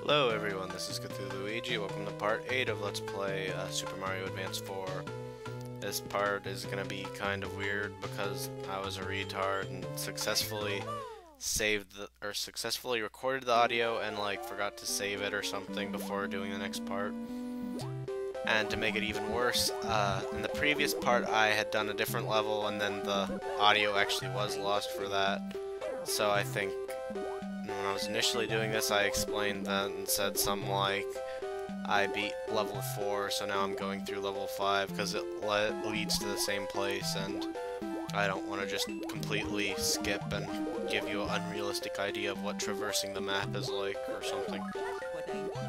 Hello everyone, this is CthulhuLuigi. Welcome to part 8 of Let's Play Super Mario Advance 4. This part is gonna be kind of weird because I was a retard and successfully successfully recorded the audio and forgot to save it or something before doing the next part. And to make it even worse, in the previous part I had done a different level and then the audio actually was lost for that. So I think when I was initially doing this, I explained that and said something like, I beat level 4, so now I'm going through level 5 because it leads to the same place, and I don't want to just completely skip and give you an unrealistic idea of what traversing the map is like or something.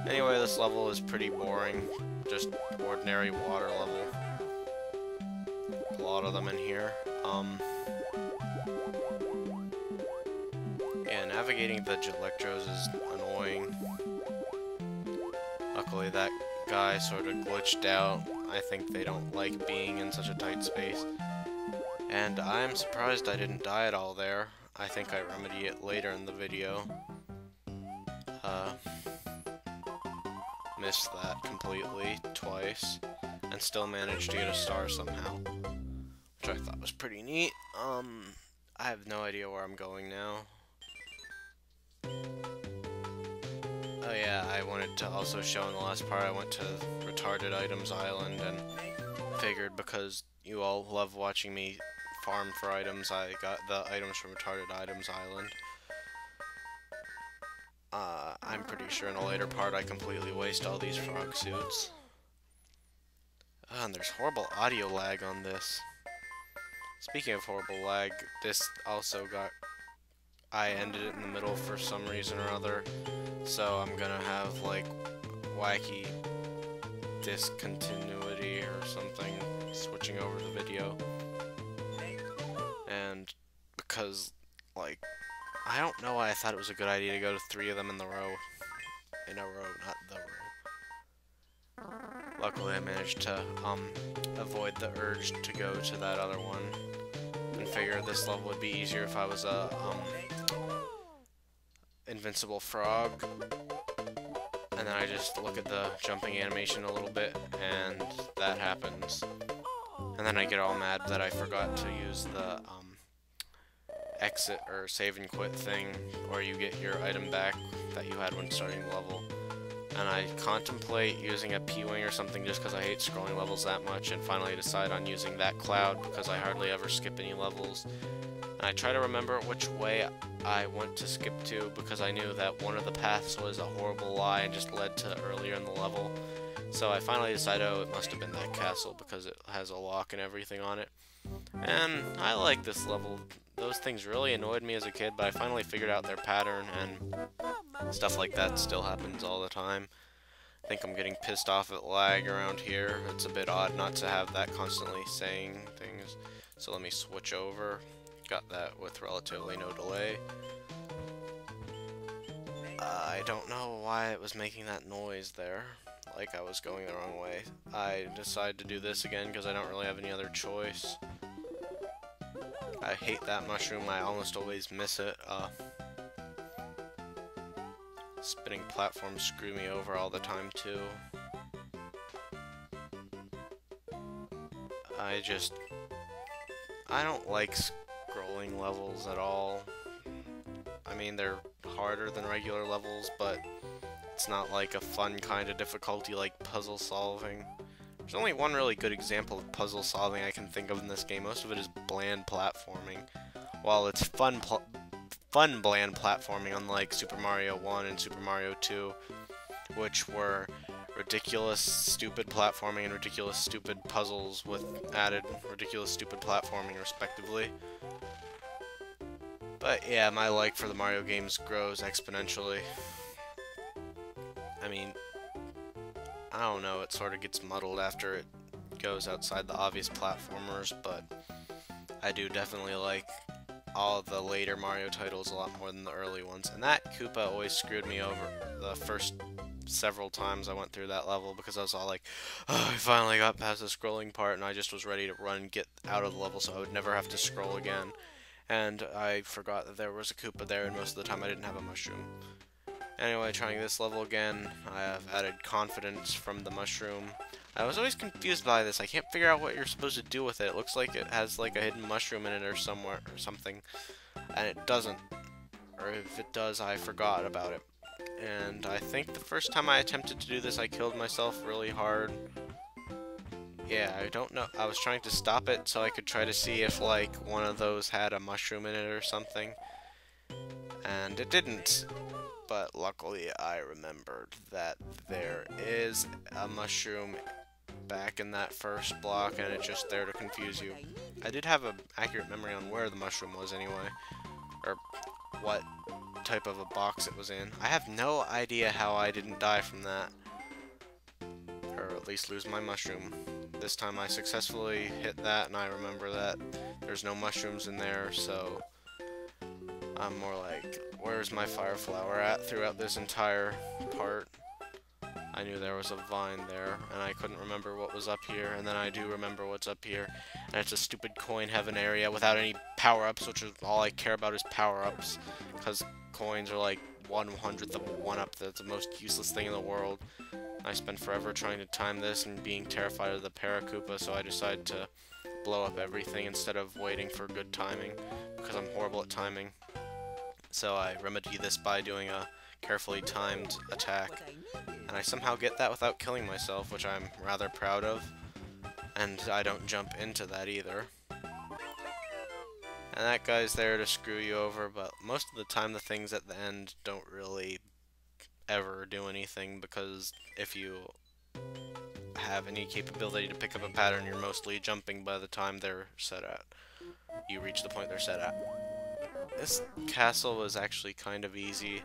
Anyway, this level is pretty boring, just ordinary water level. A lot of them in here. Yeah, navigating the Electros is annoying. Luckily that guy sort of glitched out. I think they don't like being in such a tight space. And I'm surprised I didn't die at all there. I think I remedy it later in the video. Missed that completely twice. And still managed to get a star somehow. Which I thought was pretty neat. I have no idea where I'm going now. Oh yeah, I wanted to also show in the last part I went to Retarded Items Island and figured because you all love watching me farm for items, I got the items from Retarded Items Island. I'm pretty sure in a later part I completely waste all these frog suits. And there's horrible audio lag on this. Speaking of horrible lag, this also got... I ended it in the middle for some reason or other, so I'm gonna have wacky discontinuity or something switching over the video. And because I don't know why I thought it was a good idea to go to 3 of them in a row, not the row. Luckily I managed to avoid the urge to go to that other one and figured this level would be easier if I was a invincible frog, and then I just look at the jumping animation a little bit and that happens, and then I get all mad that I forgot to use the exit or save and quit thing where you get your item back that you had when starting the level, and I contemplate using a P-Wing or something just because I hate scrolling levels that much, and finally decide on using that cloud because I hardly ever skip any levels. And I try to remember which way I want to skip to because I knew that one of the paths was a horrible lie and just led to earlier in the level. So I finally decided, oh, it must have been that castle because it has a lock and everything on it. And I like this level. Those things really annoyed me as a kid, but I finally figured out their pattern, and stuff like that still happens all the time. I think I'm getting pissed off at lag around here. It's a bit odd not to have that constantly saying things. So let me switch over. Got that with relatively no delay. I don't know why it was making that noise there, like I was going the wrong way. I decided to do this again because I don't really have any other choice. I hate that mushroom, I almost always miss it. Spinning platforms screw me over all the time too. I don't like scrolling levels at all. I mean, they're harder than regular levels, but it's not like a fun kind of difficulty like puzzle solving. There's only one really good example of puzzle solving I can think of in this game. Most of it is bland platforming. While it's fun bland platforming, unlike Super Mario 1 and Super Mario 2, which were ridiculous, stupid platforming and ridiculous, stupid puzzles with added ridiculous, stupid platforming, respectively. But yeah, my like for the Mario games grows exponentially. I mean, I don't know, it sort of gets muddled after it goes outside the obvious platformers, but I do definitely like all of the later Mario titles a lot more than the early ones. And that Koopa always screwed me over the first several times I went through that level because I was all like, oh, I finally got past the scrolling part, and I just was ready to run and get out of the level so I would never have to scroll again. And I forgot that there was a Koopa there, and most of the time I didn't have a mushroom. Anyway, trying this level again, I have added confidence from the mushroom. I was always confused by this. I can't figure out what you're supposed to do with it. It looks like it has like a hidden mushroom in it or somewhere or something, and it doesn't. Or if it does, I forgot about it. And I think the first time I attempted to do this, I killed myself really hard. Yeah, I don't know. I was trying to stop it so I could try to see if like one of those had a mushroom in it or something, and it didn't. But luckily I remembered that there is a mushroom back in that first block, and it's just there to confuse you. I did have an accurate memory on where the mushroom was anyway, or what type of a box it was in. I have no idea how I didn't die from that, or at least lose my mushroom. This time I successfully hit that, and I remember that there's no mushrooms in there, so I'm more like, where's my fire flower at throughout this entire part? I knew there was a vine there, and I couldn't remember what was up here, and then I do remember what's up here, and it's a stupid coin heaven area without any power-ups, which is all I care about is power-ups, because coins are like 1/100th of a one-up. That's the most useless thing in the world. I spent forever trying to time this and being terrified of the Paracoopa, so I decided to blow up everything instead of waiting for good timing, because I'm horrible at timing. So I remedy this by doing a carefully timed attack, and I somehow get that without killing myself, which I'm rather proud of, and I don't jump into that either. And that guy's there to screw you over, but most of the time the things at the end don't really ever do anything, because if you have any capability to pick up a pattern, you're mostly jumping by the time they're set at. You reach the point they're set at. This castle was actually kind of easy.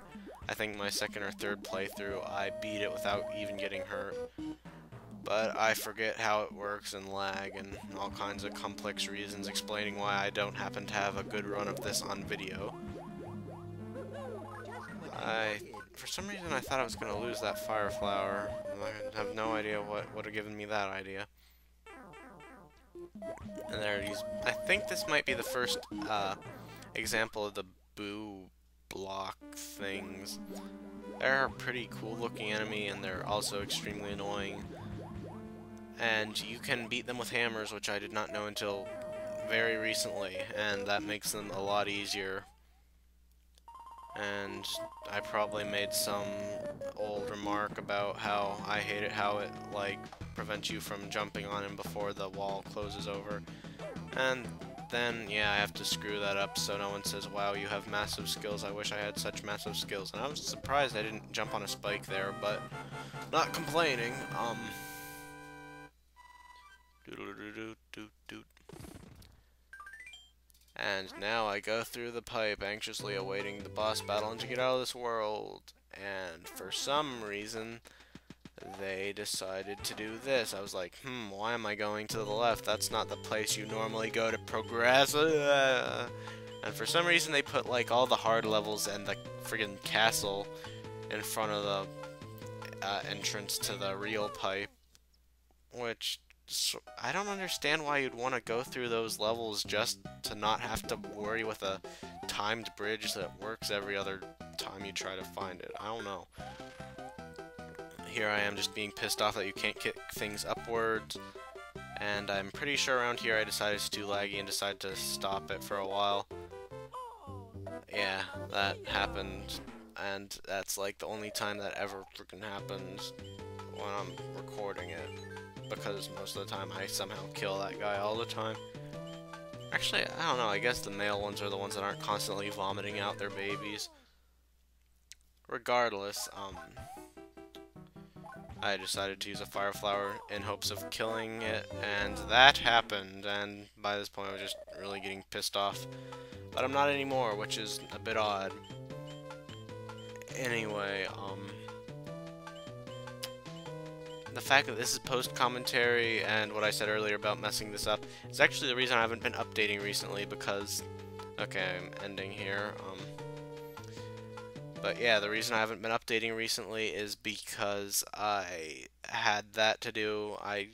I think my second or third playthrough I beat it without even getting hurt. But I forget how it works and lag and all kinds of complex reasons explaining why I don't happen to have a good run of this on video. For some reason I thought I was going to lose that fire flower. I have no idea what would have given me that idea. And there it is. I think this might be the first example of the boo block things. They're a pretty cool looking enemy, and they're also extremely annoying. And you can beat them with hammers, which I did not know until very recently, and that makes them a lot easier. And I probably made some old remark about how I hate it, how it like prevents you from jumping on him before the wall closes over. And then, yeah, I have to screw that up so no one says, wow, you have massive skills, I wish I had such massive skills. And I was surprised I didn't jump on a spike there, but not complaining. And now I go through the pipe, anxiously awaiting the boss battle and to get out of this world. And for some reason, they decided to do this. I was like, why am I going to the left? That's not the place you normally go to progress. And for some reason, they put like all the hard levels and the friggin' castle in front of the entrance to the real pipe, which I don't understand why you'd want to go through those levels just to not have to worry with a timed bridge that works every other time you try to find it. I don't know. Here I am just being pissed off that you can't kick things upwards, and I'm pretty sure around here I decided it's too laggy and decided to stop it for a while. Yeah, that happened, and that's like the only time that ever freaking happens when I'm recording it, because most of the time I somehow kill that guy all the time. Actually, I don't know, I guess the male ones are the ones that aren't constantly vomiting out their babies. Regardless, I decided to use a fire flower in hopes of killing it, and that happened, and by this point I was just really getting pissed off. But I'm not anymore, which is a bit odd. Anyway, the fact that this is post-commentary and what I said earlier about messing this up is actually the reason I haven't been updating recently, because... Okay, I'm ending here. But yeah, the reason I haven't been updating recently is because I had that to do. I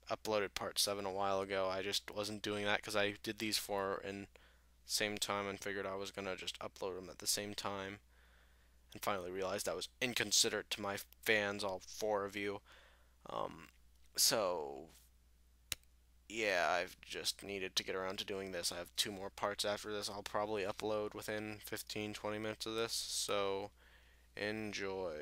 uploaded part 7 a while ago. I just wasn't doing that because I did these 4 in same time and figured I was gonna just upload them at the same time. and finally realized I was inconsiderate to my fans, all four of you. Um, so yeah, I've just needed to get around to doing this. I have two more parts after this. I'll probably upload within 15-20 minutes of this, so enjoy.